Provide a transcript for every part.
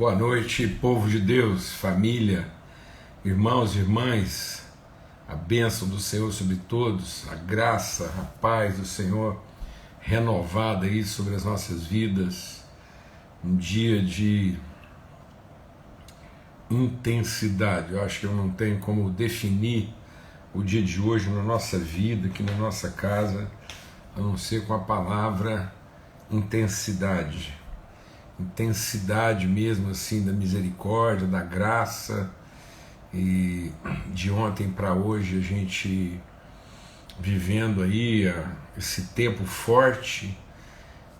Boa noite, povo de Deus, família, irmãos e irmãs, a bênção do Senhor sobre todos, a graça, a paz do Senhor renovada aí sobre as nossas vidas, um dia de intensidade. Eu acho que eu não tenho como definir o dia de hoje na nossa vida, aqui na nossa casa, a não ser com a palavra intensidade. Intensidade mesmo assim da misericórdia, da graça. E de ontem para hoje a gente vivendo aí esse tempo forte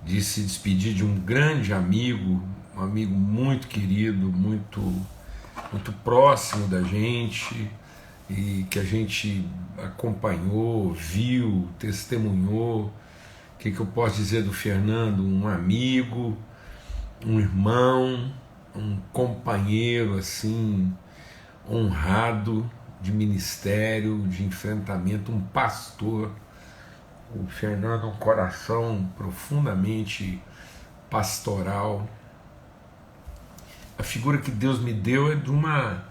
de se despedir de um grande amigo, um amigo muito querido, muito próximo da gente, e que a gente acompanhou, viu, testemunhou. O que eu posso dizer do Fernando? Um amigo, um irmão, um companheiro assim honrado de ministério, de enfrentamento, um pastor. O Fernando é um coração profundamente pastoral. A figura que Deus me deu é de uma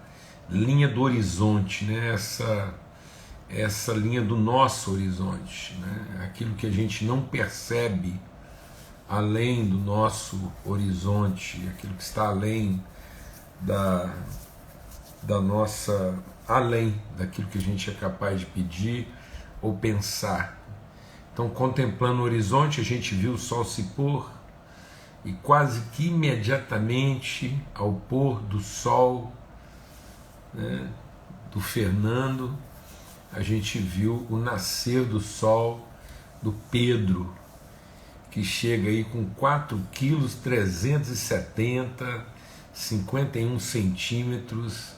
linha do horizonte, né? Essa linha do nosso horizonte, né? Aquilo que a gente não percebe além do nosso horizonte, aquilo que está além da nossa, além daquilo que a gente é capaz de pedir ou pensar. Então, contemplando o horizonte, a gente viu o sol se pôr, e quase que imediatamente ao pôr do sol, né, do Fernando, a gente viu o nascer do sol do Pedro, que chega aí com 4 quilos 370, 51 centímetros,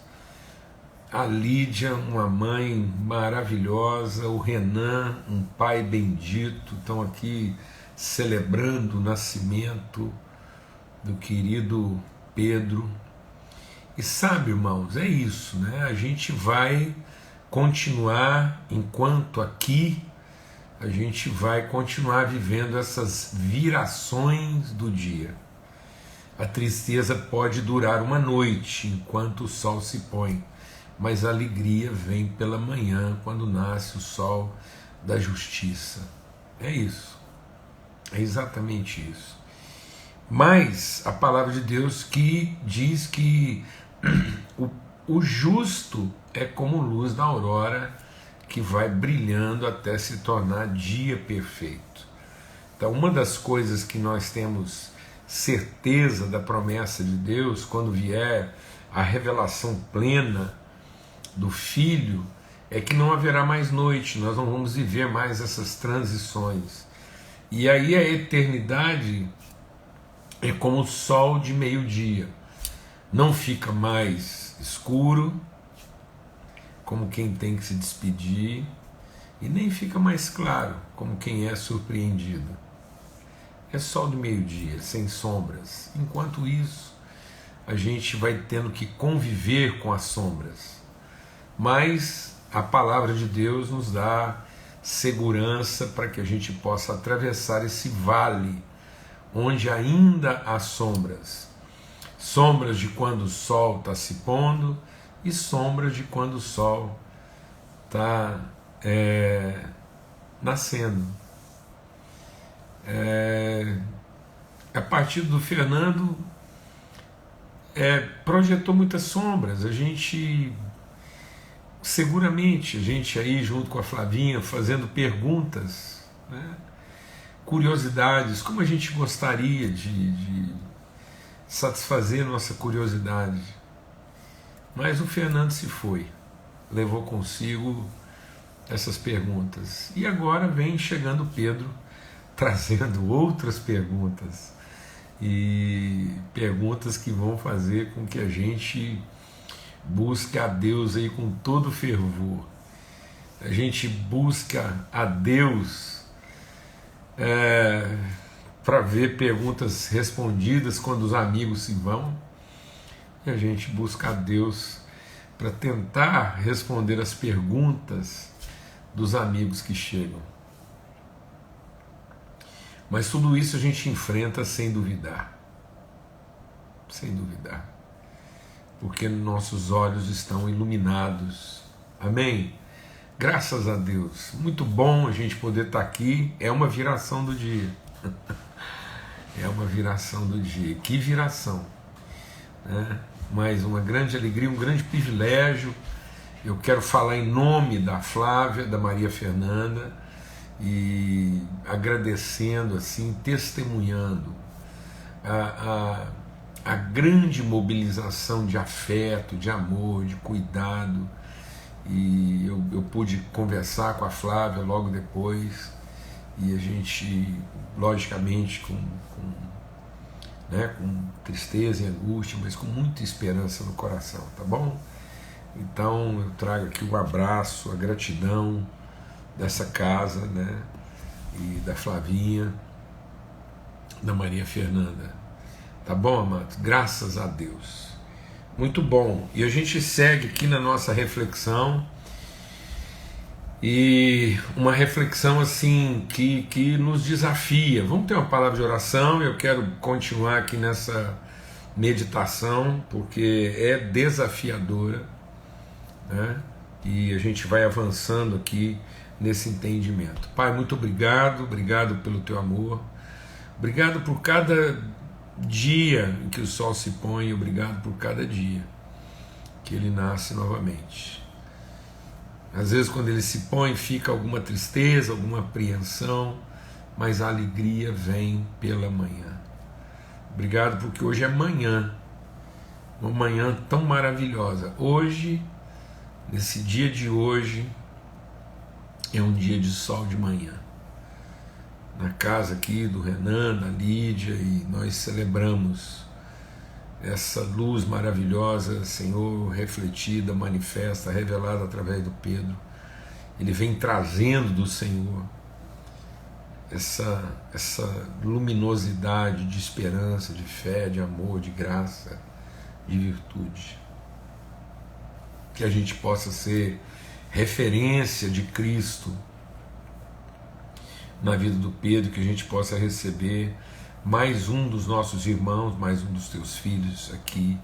a Lídia, uma mãe maravilhosa, o Renan, um pai bendito, estão aqui celebrando o nascimento do querido Pedro. E sabe, irmãos, é isso, né? A gente vai continuar, enquanto aqui, a gente vai continuar vivendo essas virações do dia. A tristeza pode durar uma noite enquanto o sol se põe, mas a alegria vem pela manhã quando nasce o sol da justiça. É isso, é exatamente isso. Mas a palavra de Deus que diz que o justo é como luz da aurora, que vai brilhando até se tornar dia perfeito. Então, uma das coisas que nós temos certeza da promessa de Deus, quando vier a revelação plena do Filho, é que não haverá mais noite, nós não vamos viver mais essas transições. E aí a eternidade é como o sol de meio-dia, não fica mais escuro, como quem tem que se despedir, e nem fica mais claro, como quem é surpreendido. É sol de meio-dia, sem sombras. Enquanto isso, a gente vai tendo que conviver com as sombras. Mas a palavra de Deus nos dá segurança para que a gente possa atravessar esse vale, onde ainda há sombras. Sombras de quando o sol está se pondo, e sombras de quando o sol está nascendo. A partir do Fernando projetou muitas sombras. A gente, seguramente, a gente aí junto com a Flavinha fazendo perguntas, né, curiosidades, como a gente gostaria de satisfazer nossa curiosidade. Mas o Fernando se foi, levou consigo essas perguntas. E agora vem chegando Pedro, trazendo outras perguntas. E perguntas que vão fazer com que a gente busque a Deus aí com todo fervor. A gente busca a Deus para ver perguntas respondidas quando os amigos se vão. E a gente busca a Deus para tentar responder as perguntas dos amigos que chegam. Mas tudo isso a gente enfrenta sem duvidar. sem duvidar, porque nossos olhos estão iluminados. Amém? Graças a Deus. Muito bom a gente poder estar aqui. É uma viração do dia. É uma viração do dia. Que viração, né? Mas uma grande alegria, um grande privilégio. Eu quero falar em nome da Flávia, da Maria Fernanda, e agradecendo, assim, testemunhando a grande mobilização de afeto, de amor, de cuidado. E eu pude conversar com a Flávia logo depois, e a gente, logicamente, com tristeza e angústia, mas com muita esperança no coração, tá bom? Então eu trago aqui o abraço, a gratidão dessa casa, né? E da Flavinha, da Maria Fernanda, tá bom, amados? Graças a Deus. Muito bom. E a gente segue aqui na nossa reflexão, e uma reflexão assim que nos desafia. Vamos ter uma palavra de oração. Eu quero continuar aqui nessa meditação, porque é desafiadora, né? E a gente vai avançando aqui nesse entendimento. Pai, muito obrigado pelo teu amor, obrigado por cada dia em que o sol se põe, obrigado por cada dia que ele nasce novamente. Às vezes, quando ele se põe, fica alguma tristeza, alguma apreensão, mas a alegria vem pela manhã. Obrigado porque hoje é manhã, uma manhã tão maravilhosa. Hoje, nesse dia de hoje, é um dia de sol de manhã. Na casa aqui do Renan, da Lídia, e nós celebramos essa luz maravilhosa, Senhor, refletida, manifesta, revelada através do Pedro. Ele vem trazendo do Senhor essa luminosidade de esperança, de fé, de amor, de graça, de virtude. Que a gente possa ser referência de Cristo na vida do Pedro, que a gente possa receber mais um dos nossos irmãos, mais um dos teus filhos aqui,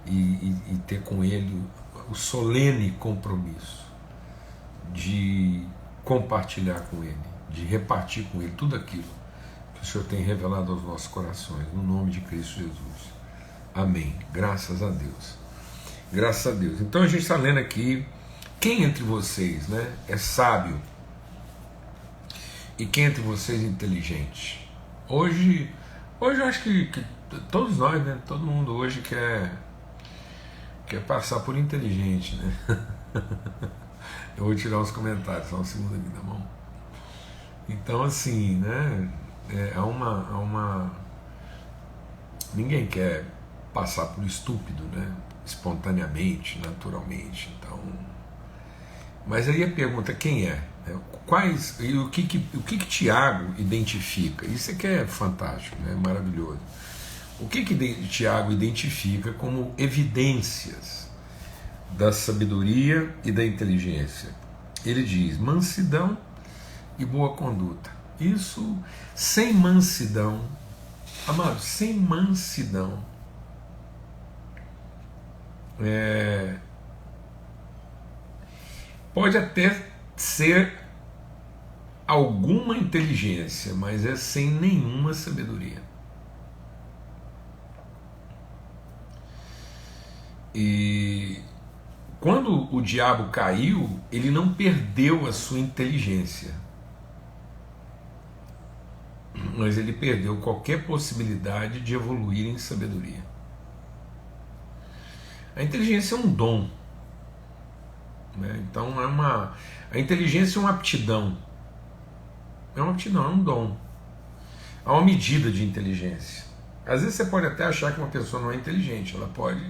e ter com ele o solene compromisso de compartilhar com ele, de repartir com ele tudo aquilo que o Senhor tem revelado aos nossos corações, no nome de Cristo Jesus. Amém. Graças a Deus. Graças a Deus. Então a gente está lendo aqui: quem entre vocês, né, é sábio? E quem entre vocês é inteligente? Hoje eu acho que todos nós, né, todo mundo hoje quer passar por inteligente, né? Eu vou tirar os comentários, só um segundo aqui, tá bom? Então, assim, né, há uma... Ninguém quer passar por estúpido, né? Espontaneamente, naturalmente. Então, mas aí a pergunta: quem é? Quais, e o que Tiago identifica? Isso aqui é fantástico, né? Maravilhoso. O que Tiago identifica como evidências da sabedoria e da inteligência? Ele diz: mansidão e boa conduta. Isso, sem mansidão, amado, sem mansidão, pode até ser alguma inteligência, mas é sem nenhuma sabedoria. E quando o diabo caiu, ele não perdeu a sua inteligência, mas ele perdeu qualquer possibilidade de evoluir em sabedoria. A inteligência é um dom, né? Então a inteligência é uma aptidão. É uma aptidão, é um dom. Há uma medida de inteligência. Às vezes você pode até achar que uma pessoa não é inteligente. Ela pode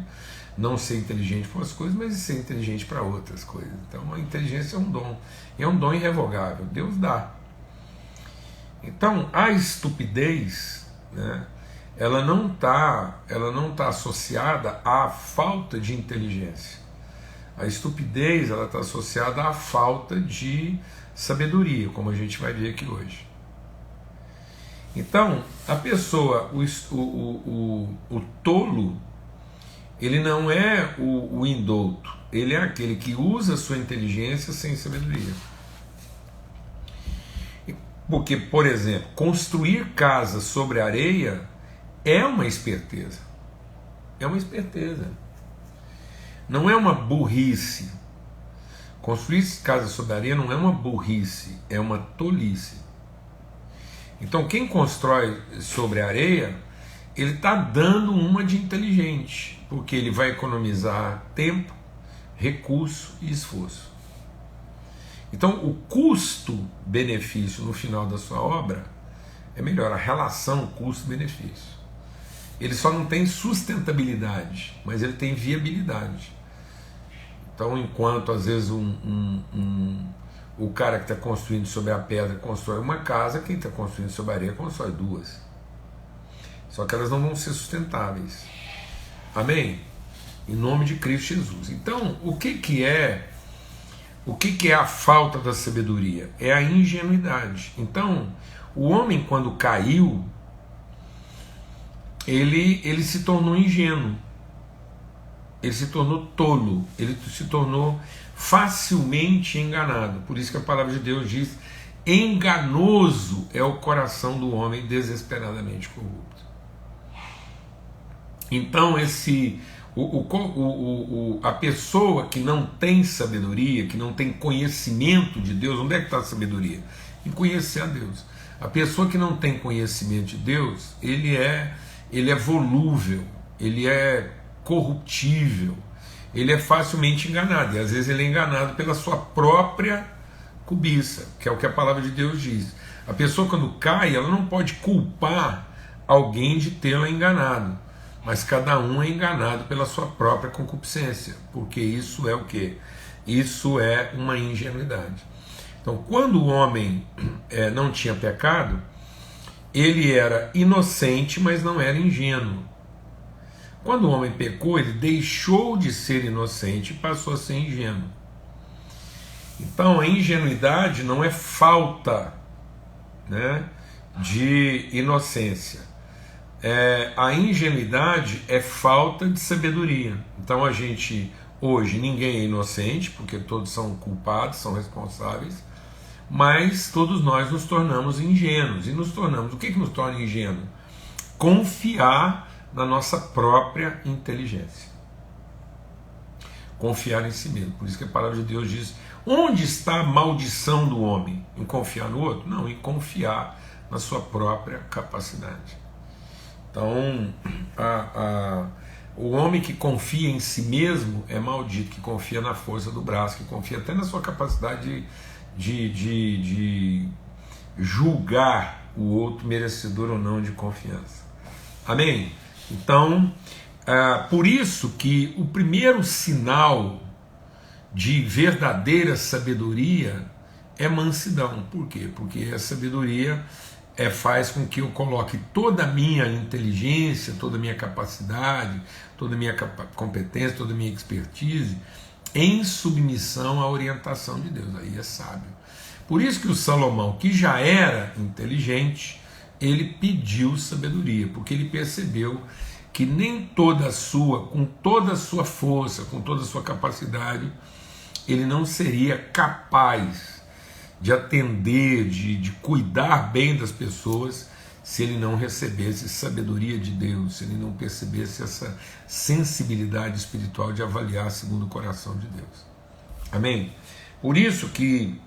não ser inteligente para umas coisas, mas ser inteligente para outras coisas. Então a inteligência é um dom. E é um dom irrevogável. Deus dá. Então a estupidez, né, ela não tá associada à falta de inteligência. A estupidez, ela está associada à falta de sabedoria, como a gente vai ver aqui hoje. Então, a pessoa, o tolo, ele não é o indouto, ele é aquele que usa a sua inteligência sem sabedoria. Porque, por exemplo, construir casas sobre areia é uma esperteza. É uma esperteza. Não é uma burrice. Construir casas sobre areia não é uma burrice, é uma tolice. Então, quem constrói sobre areia, ele está dando uma de inteligente, porque ele vai economizar tempo, recurso e esforço. Então, o custo-benefício no final da sua obra é melhor, a relação custo-benefício. Ele só não tem sustentabilidade, mas ele tem viabilidade. Então, enquanto às vezes o cara que está construindo sobre a pedra constrói uma casa, quem está construindo sobre a areia constrói duas. Só que elas não vão ser sustentáveis. Amém? Em nome de Cristo Jesus. Então, o que é a falta da sabedoria? É a ingenuidade. Então, o homem, quando caiu, ele se tornou ingênuo, ele se tornou tolo, ele se tornou facilmente enganado. Por isso que a palavra de Deus diz: enganoso é o coração do homem desesperadamente corrupto. Então, a pessoa que não tem sabedoria, que não tem conhecimento de Deus, onde é que está a sabedoria? Em conhecer a Deus. A pessoa que não tem conhecimento de Deus, ele é volúvel, ele é corruptível, ele é facilmente enganado, e às vezes ele é enganado pela sua própria cobiça, que é o que a palavra de Deus diz. A pessoa, quando cai, ela não pode culpar alguém de tê-la enganado, mas cada um é enganado pela sua própria concupiscência, porque isso é o quê? Isso é uma ingenuidade. Então, quando o homem não tinha pecado, ele era inocente, mas não era ingênuo. Quando o homem pecou, ele deixou de ser inocente e passou a ser ingênuo. Então, a ingenuidade não é falta, né, de inocência. A ingenuidade é falta de sabedoria. Então, a gente, hoje, ninguém é inocente, porque todos são culpados, são responsáveis, mas todos nós nos tornamos ingênuos. E nos tornamos, o que nos torna ingênuo? Confiar na nossa própria inteligência. Confiar em si mesmo. Por isso que a palavra de Deus diz: onde está a maldição do homem? Em confiar no outro? Não, em confiar na sua própria capacidade. Então, o homem que confia em si mesmo é maldito, que confia na força do braço, que confia até na sua capacidade de julgar o outro merecedor ou não de confiança. Amém? Então, por isso que o primeiro sinal de verdadeira sabedoria é mansidão. Por quê? Porque a sabedoria faz com que eu coloque toda a minha inteligência, toda a minha capacidade, toda a minha competência, toda a minha expertise em submissão à orientação de Deus. Aí é sábio. Por isso que o Salomão, que já era inteligente, ele pediu sabedoria, porque ele percebeu que nem toda a sua, com toda a sua força, com toda a sua capacidade, ele não seria capaz de atender, de cuidar bem das pessoas, se ele não recebesse sabedoria de Deus, se ele não percebesse essa sensibilidade espiritual de avaliar segundo o coração de Deus. Amém? Por isso que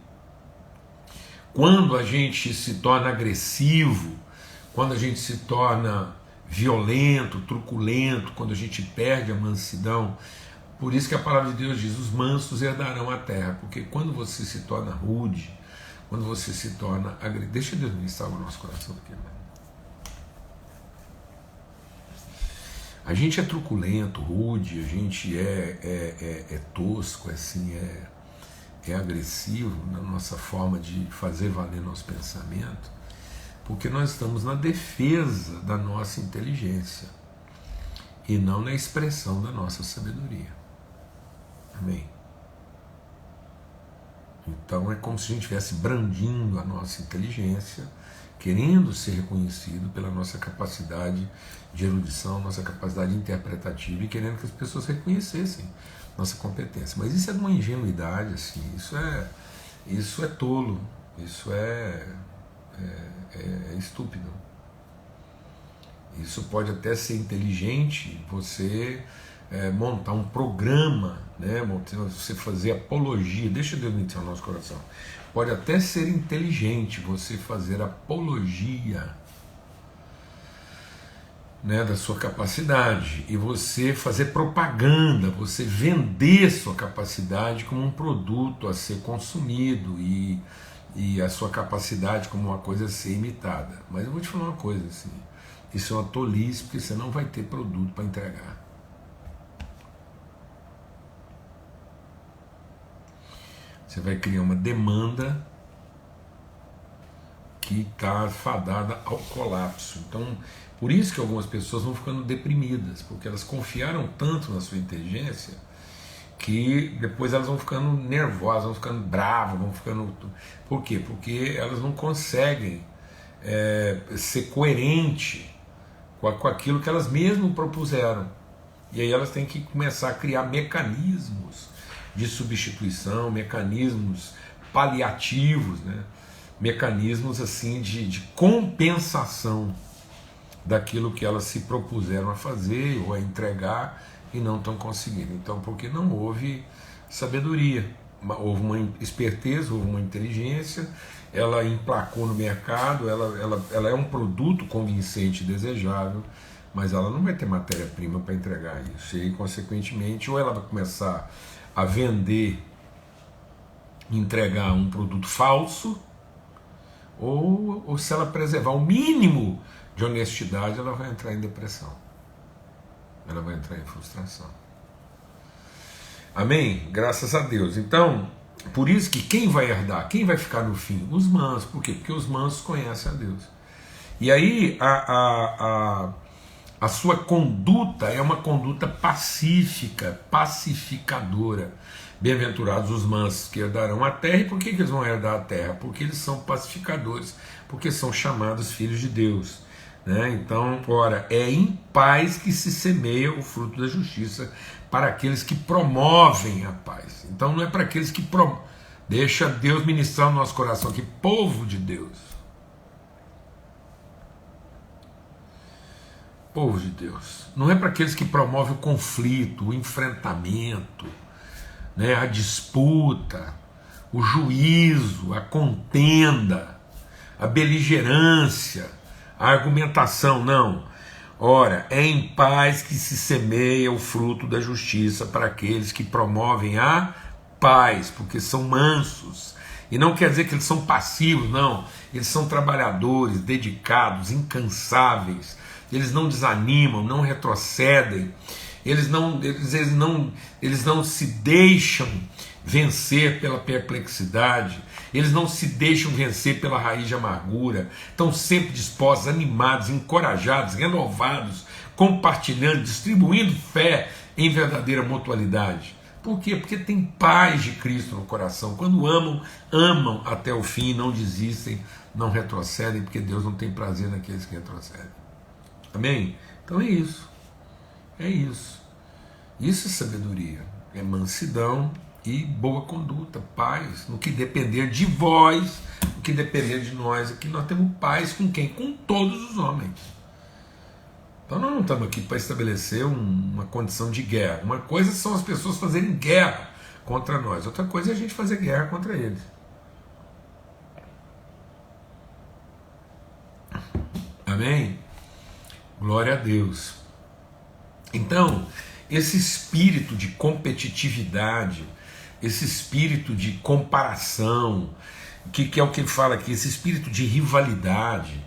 quando a gente se torna agressivo, quando a gente se torna violento, truculento, quando a gente perde a mansidão, por isso que a palavra de Deus diz: os mansos herdarão a terra, porque quando você se torna rude, quando você se torna agressivo, deixa Deus ministrar o nosso coração aqui, né? A gente é truculento, rude, a gente é tosco, assim, é agressivo na nossa forma de fazer valer nosso pensamento, porque nós estamos na defesa da nossa inteligência e não na expressão da nossa sabedoria. Amém? Então é como se a gente estivesse brandindo a nossa inteligência querendo ser reconhecido pela nossa capacidade de erudição, nossa capacidade interpretativa, e querendo que as pessoas reconhecessem nossa competência. Mas isso é de uma ingenuidade, assim, isso é tolo, isso é estúpido. Isso pode até ser inteligente, você montar um programa, né, você fazer apologia, deixa Deus mentir no nosso coração. Pode até ser inteligente você fazer apologia, né, da sua capacidade, e você fazer propaganda, você vender sua capacidade como um produto a ser consumido e a sua capacidade como uma coisa a ser imitada. Mas eu vou te falar uma coisa assim, isso é uma tolice, porque você não vai ter produto para entregar. Você vai criar uma demanda que está fadada ao colapso. Então, por isso que algumas pessoas vão ficando deprimidas, porque elas confiaram tanto na sua inteligência que depois elas vão ficando nervosas, vão ficando bravas, vão ficando... Por quê? Porque elas não conseguem ser coerente com aquilo que elas mesmas propuseram. E aí elas têm que começar a criar mecanismos de substituição, mecanismos paliativos, né? Mecanismos assim de compensação daquilo que elas se propuseram a fazer ou a entregar e não estão conseguindo. Então, porque não houve sabedoria, houve uma esperteza, houve uma inteligência, ela emplacou no mercado, ela é um produto convincente e desejável, mas ela não vai ter matéria-prima para entregar isso. E aí, consequentemente, ou ela vai começar a vender, entregar um produto falso, ou se ela preservar o mínimo de honestidade, ela vai entrar em depressão, ela vai entrar em frustração. Amém? Graças a Deus. Então, por isso que quem vai herdar, quem vai ficar no fim? Os mansos. Por quê? Porque os mansos conhecem a Deus. E aí a sua conduta é uma conduta pacífica, pacificadora. Bem-aventurados os mansos que herdarão a terra. E por que eles vão herdar a terra? Porque eles são pacificadores, porque são chamados filhos de Deus, né? Então, ora, é em paz que se semeia o fruto da justiça para aqueles que promovem a paz. Então não é para aqueles que deixa Deus ministrar no nosso coração aqui, povo de Deus. Povo de Deus. Não é para aqueles que promovem o conflito, o enfrentamento, né, a disputa, o juízo, a contenda, a beligerância, a argumentação, não. Ora, é em paz que se semeia o fruto da justiça para aqueles que promovem a paz, porque são mansos. E não quer dizer que eles são passivos, não. Eles são trabalhadores, dedicados, incansáveis. Eles não desanimam, não retrocedem. Eles não se deixam vencer pela perplexidade, eles não se deixam vencer pela raiz de amargura, estão sempre dispostos, animados, encorajados, renovados, compartilhando, distribuindo fé em verdadeira mutualidade. Por quê? Porque tem paz de Cristo no coração. Quando amam, amam até o fim, não desistem, não retrocedem, porque Deus não tem prazer naqueles que retrocedem. Amém? Então é isso. É isso. Isso é sabedoria. É mansidão e boa conduta, paz, no que depender de vós, no que depender de nós. Aqui nós temos paz com quem? Com todos os homens. Então nós não estamos aqui para estabelecer uma condição de guerra. Uma coisa são as pessoas fazerem guerra contra nós, outra coisa é a gente fazer guerra contra eles. Amém? Glória a Deus. Então, esse espírito de competitividade, esse espírito de comparação, que é o que ele fala aqui, esse espírito de rivalidade,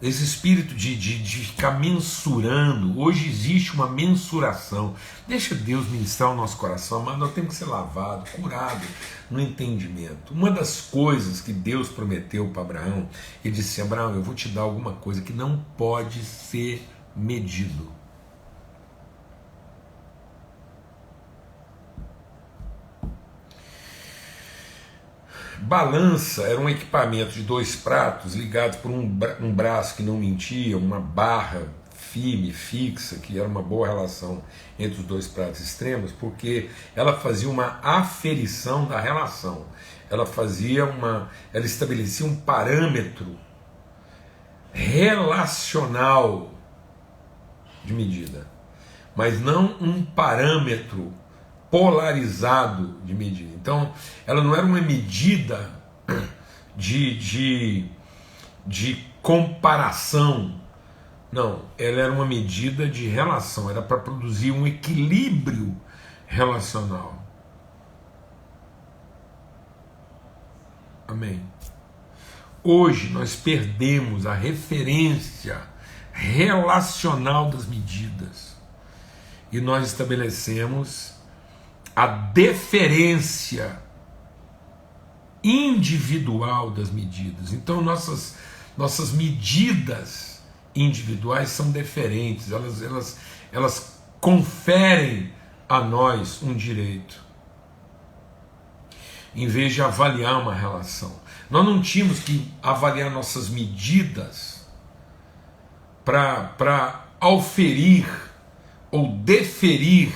esse espírito de ficar mensurando. Hoje existe uma mensuração. Deixa Deus ministrar o nosso coração, mas nós temos que ser lavados, curados no entendimento. Uma das coisas que Deus prometeu para Abraão, ele disse: Abraão, eu vou te dar alguma coisa que não pode ser medido. Balança era um equipamento de 2 pratos ligados por um braço que não mentia, uma barra firme, fixa, que era uma boa relação entre os 2 pratos extremos, porque ela fazia uma aferição da relação. Ela estabelecia um parâmetro relacional de medida, mas não um parâmetro polarizado de medida. Então, ela não era uma medida de comparação, não, ela era uma medida de relação, era para produzir um equilíbrio relacional. Amém. Hoje nós perdemos a referência relacional das medidas e nós estabelecemos a deferência individual das medidas. Então nossas medidas individuais são deferentes, elas conferem a nós um direito, em vez de avaliar uma relação. Nós não tínhamos que avaliar nossas medidas para auferir ou deferir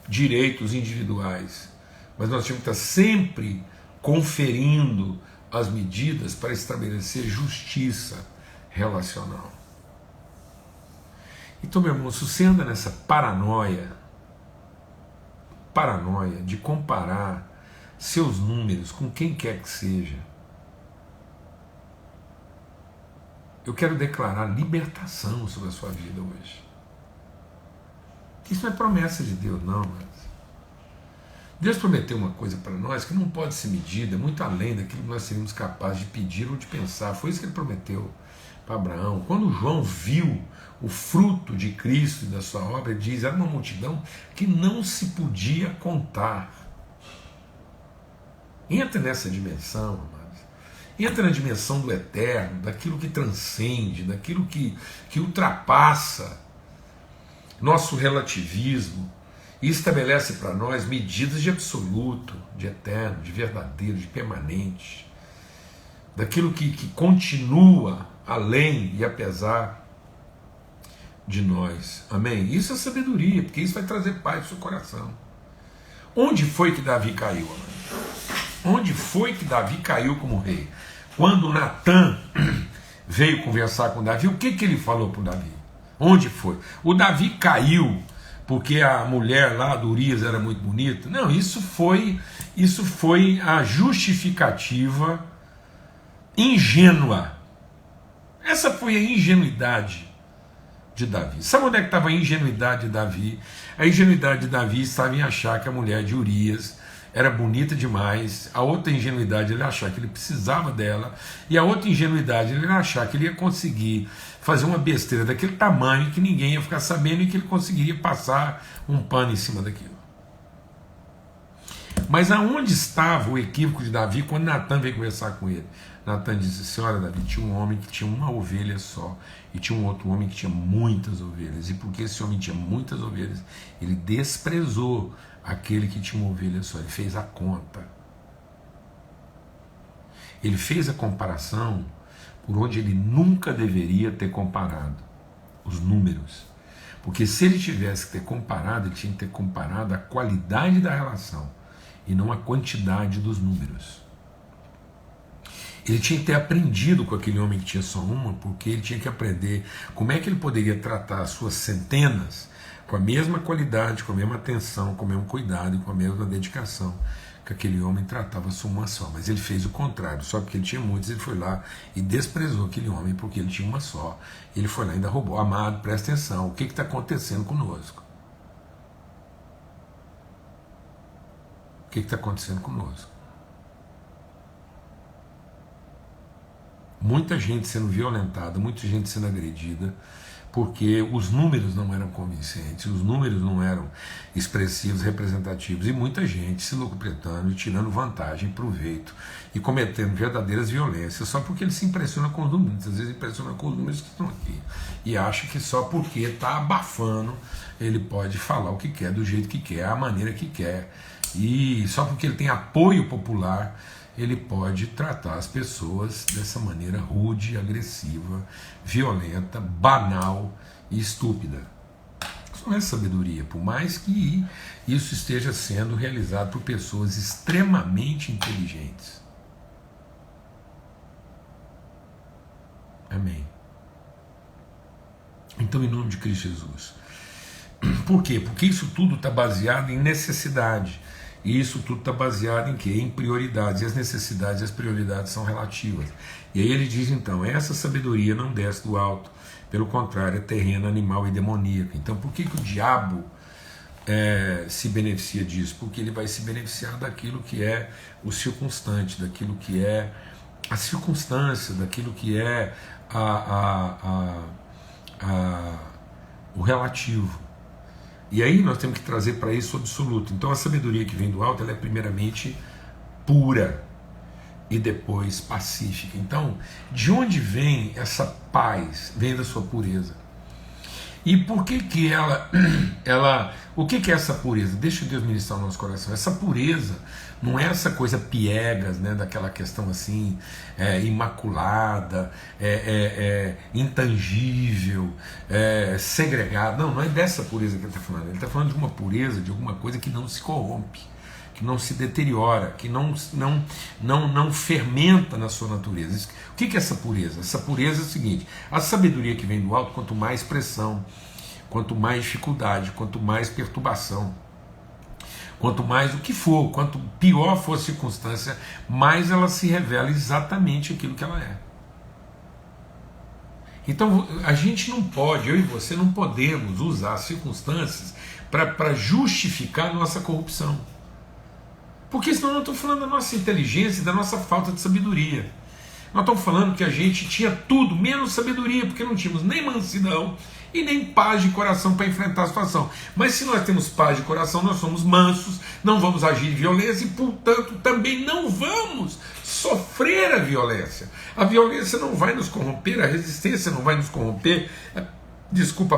direitos individuais, mas nós tínhamos que estar sempre conferindo as medidas para estabelecer justiça relacional. Então, meu irmão, se você anda nessa paranoia de comparar seus números com quem quer que seja, eu quero declarar libertação sobre a sua vida hoje. Isso não é promessa de Deus, não, mas Deus prometeu uma coisa para nós que não pode ser medida, muito além daquilo que nós seríamos capazes de pedir ou de pensar. Foi isso que ele prometeu para Abraão. Quando João viu o fruto de Cristo e da sua obra, ele diz: era uma multidão que não se podia contar. Entra nessa dimensão, amados. Entra na dimensão do eterno, daquilo que transcende, daquilo que ultrapassa nosso relativismo e estabelece para nós medidas de absoluto, de eterno, de verdadeiro, de permanente, daquilo que continua além e apesar de nós. Amém? Isso é sabedoria, porque isso vai trazer paz no seu coração. Onde foi que Davi caiu, amado? Onde foi que Davi caiu como rei? Quando Natan veio conversar com Davi, o que ele falou para o Davi? Onde foi? O Davi caiu porque a mulher lá do Urias era muito bonita? Não, isso foi a justificativa ingênua. Essa foi a ingenuidade de Davi. Sabe onde é que estava a ingenuidade de Davi? A ingenuidade de Davi estava em achar que a mulher de Urias era bonita demais. A outra ingenuidade ele achar que ele precisava dela, e a outra ingenuidade ele achar que ele ia conseguir fazer uma besteira daquele tamanho que ninguém ia ficar sabendo e que ele conseguiria passar um pano em cima daquilo. Mas aonde estava o equívoco de Davi quando Natan veio conversar com ele? Natan disse: senhora Davi, tinha um homem que tinha uma ovelha só, e tinha um outro homem que tinha muitas ovelhas, e porque esse homem tinha muitas ovelhas, ele desprezou aquele que tinha uma ovelha só. Ele fez a conta, ele fez a comparação por onde ele nunca deveria ter comparado: os números. Porque se ele tivesse que ter comparado, ele tinha que ter comparado a qualidade da relação e não a quantidade dos números. Ele tinha que ter aprendido com aquele homem que tinha só uma, porque ele tinha que aprender como é que ele poderia tratar as suas centenas com a mesma qualidade, com a mesma atenção, com o mesmo cuidado e com a mesma dedicação que aquele homem tratava a sua uma só. Mas ele fez o contrário. Só porque ele tinha muitos, ele foi lá e desprezou aquele homem porque ele tinha uma só. Ele foi lá e ainda roubou. Amado, presta atenção, o que está acontecendo conosco? O que está acontecendo conosco? Muita gente sendo violentada, muita gente sendo agredida, porque os números não eram convincentes, os números não eram expressivos, representativos, e muita gente se locupletando e tirando vantagem, proveito, e cometendo verdadeiras violências, só porque ele se impressiona com os números. Às vezes impressiona com os números que estão aqui, e acha que só porque está abafando, ele pode falar o que quer, do jeito que quer, a maneira que quer, e só porque ele tem apoio popular, ele pode tratar as pessoas dessa maneira rude, agressiva, violenta, banal e estúpida. Isso não é sabedoria, por mais que isso esteja sendo realizado por pessoas extremamente inteligentes. Amém. Então, em nome de Cristo Jesus. Por quê? Porque isso tudo está baseado em necessidade. E isso tudo está baseado em quê? Em prioridades. E as necessidades e as prioridades são relativas. E aí ele diz então, essa sabedoria não desce do alto. Pelo contrário, é terrena, animal e demoníaca. Então por que o diabo se beneficia disso? Porque ele vai se beneficiar daquilo que é o circunstante, daquilo que é a circunstância, daquilo que é o relativo. E aí nós temos que trazer para isso o absoluto. Então a sabedoria que vem do alto, ela é primeiramente pura e depois pacífica. Então, de onde vem essa paz? Vem da sua pureza. E por que o que é essa pureza? Deixa Deus ministrar o nosso coração. Essa pureza não é essa coisa piegas, né, daquela questão assim, imaculada, intangível, segregada. Não é dessa pureza que ele está falando. Ele está falando de uma pureza, de alguma coisa que não se corrompe, que não se deteriora, que não fermenta na sua natureza. O que é essa pureza? Essa pureza é o seguinte: a sabedoria que vem do alto, quanto mais pressão, quanto mais dificuldade, quanto mais perturbação, quanto mais o que for, quanto pior for a circunstância, mais ela se revela exatamente aquilo que ela é. Então a gente não pode, eu e você não podemos usar as circunstâncias para justificar a nossa corrupção. Porque senão nós estamos falando da nossa inteligência e da nossa falta de sabedoria. Nós estamos falando que a gente tinha tudo, menos sabedoria, porque não tínhamos nem mansidão e nem paz de coração para enfrentar a situação. Mas se nós temos paz de coração, nós somos mansos, não vamos agir em violência e, portanto, também não vamos sofrer a violência. A violência não vai nos corromper, a resistência não vai nos corromper, a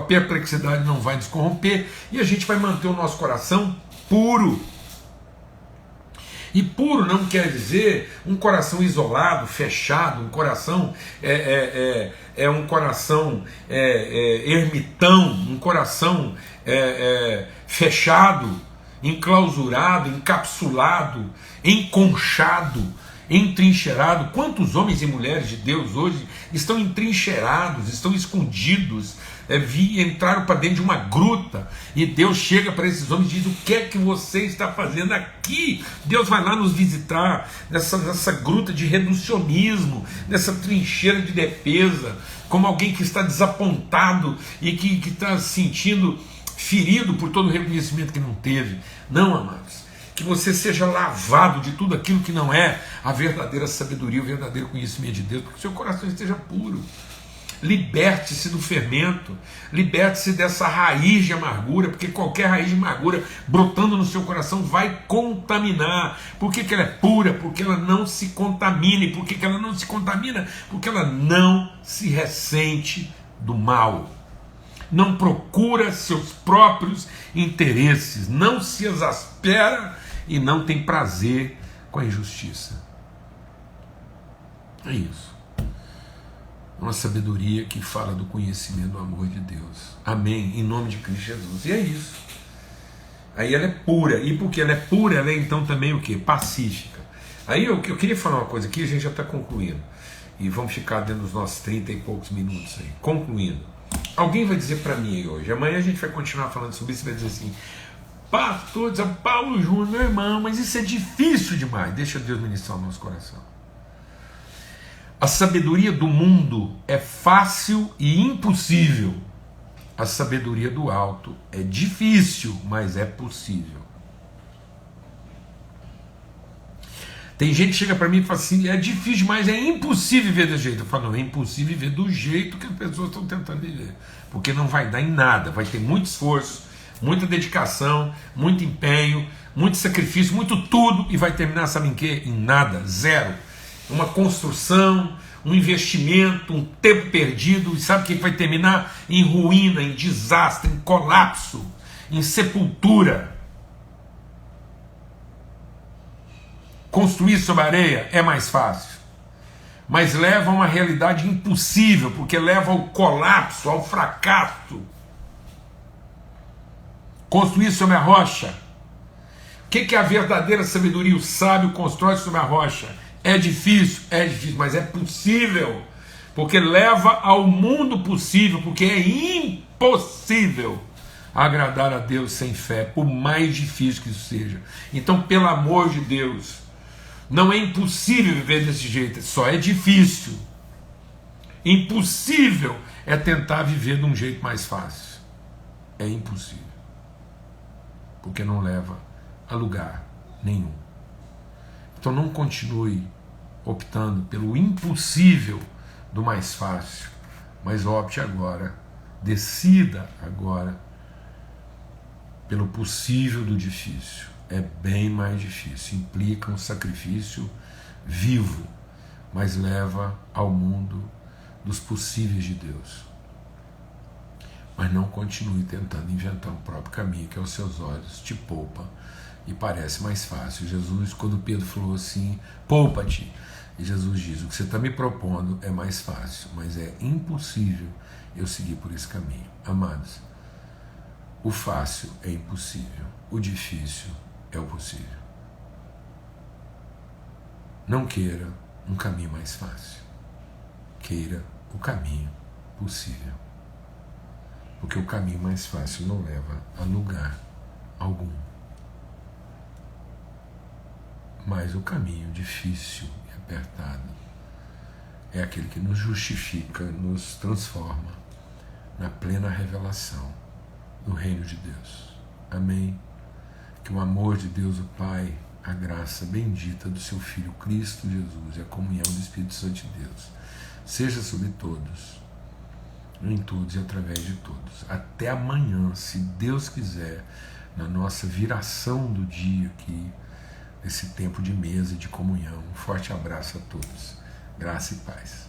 perplexidade não vai nos corromper, e a gente vai manter o nosso coração puro. E puro não quer dizer um coração isolado, fechado, um coração um coração ermitão, um coração fechado, enclausurado, encapsulado, enconchado, entrincheirado. Quantos homens e mulheres de Deus hoje estão entrincheirados, estão escondidos, entraram para dentro de uma gruta, e Deus chega para esses homens e diz: o que é que você está fazendo aqui? Deus vai lá nos visitar nessa gruta de reducionismo, nessa trincheira de defesa, como alguém que está desapontado e que está se sentindo ferido por todo o reconhecimento que não teve. Não, amados, que você seja lavado de tudo aquilo que não é a verdadeira sabedoria, o verdadeiro conhecimento de Deus, porque o seu coração esteja puro. Liberte-se do fermento, liberte-se dessa raiz de amargura, porque qualquer raiz de amargura brotando no seu coração vai contaminar. Por que ela é pura? Porque ela não se contamina. E por que ela não se contamina? Porque ela não se ressente do mal, não procura seus próprios interesses, não se exaspera e não tem prazer com a injustiça. É isso. Uma sabedoria que fala do conhecimento do amor de Deus. Amém? Em nome de Cristo Jesus. E é isso. Aí ela é pura. E porque ela é pura, ela é então também o quê? Pacífica. Aí eu queria falar uma coisa aqui, a gente já está concluindo. E vamos ficar dentro dos nossos 30 e poucos minutos aí. Concluindo. Alguém vai dizer para mim hoje, amanhã a gente vai continuar falando sobre isso e vai dizer assim: pastor Paulo Júnior, meu irmão, mas isso é difícil demais. Deixa Deus ministrar o nosso coração. A sabedoria do mundo é fácil e impossível. A sabedoria do alto é difícil, mas é possível. Tem gente que chega para mim e fala assim: é difícil, mas é impossível viver desse jeito. Eu falo: não, é impossível viver do jeito que as pessoas estão tentando viver, porque não vai dar em nada. Vai ter muito esforço, muita dedicação, muito empenho, muito sacrifício, muito tudo, e vai terminar, sabe em quê? Em nada, zero. Uma construção, um investimento, um tempo perdido, e sabe o que vai terminar? Em ruína, em desastre, em colapso, em sepultura. Construir sobre a areia é mais fácil, mas leva a uma realidade impossível, porque leva ao colapso, ao fracasso. Construir sobre a rocha. O que é a verdadeira sabedoria? O sábio constrói sobre a rocha. É difícil, mas é possível, porque leva ao mundo possível, porque é impossível agradar a Deus sem fé, por mais difícil que isso seja. Então, pelo amor de Deus, não é impossível viver desse jeito, só é difícil. Impossível é tentar viver de um jeito mais fácil. É impossível, porque não leva a lugar nenhum. Então não continue optando pelo impossível do mais fácil, mas opte agora, decida agora pelo possível do difícil. É bem mais difícil, implica um sacrifício vivo, mas leva ao mundo dos possíveis de Deus. Mas não continue tentando inventar um próprio caminho que aos seus olhos te poupa e parece mais fácil. Jesus, quando Pedro falou assim, poupa-te, e Jesus diz, o que você está me propondo é mais fácil, mas é impossível eu seguir por esse caminho. Amados, o fácil é impossível, o difícil é o possível. Não queira um caminho mais fácil, queira o caminho possível, porque o caminho mais fácil não leva a lugar algum, mas o caminho difícil e apertado é aquele que nos justifica, nos transforma na plena revelação do reino de Deus. Amém? Que o amor de Deus o Pai, a graça bendita do seu Filho Cristo Jesus e a comunhão do Espírito Santo de Deus seja sobre todos, em todos e através de todos. Até amanhã, se Deus quiser, na nossa viração do dia aqui, esse tempo de mesa e de comunhão. Um forte abraço a todos. Graça e paz.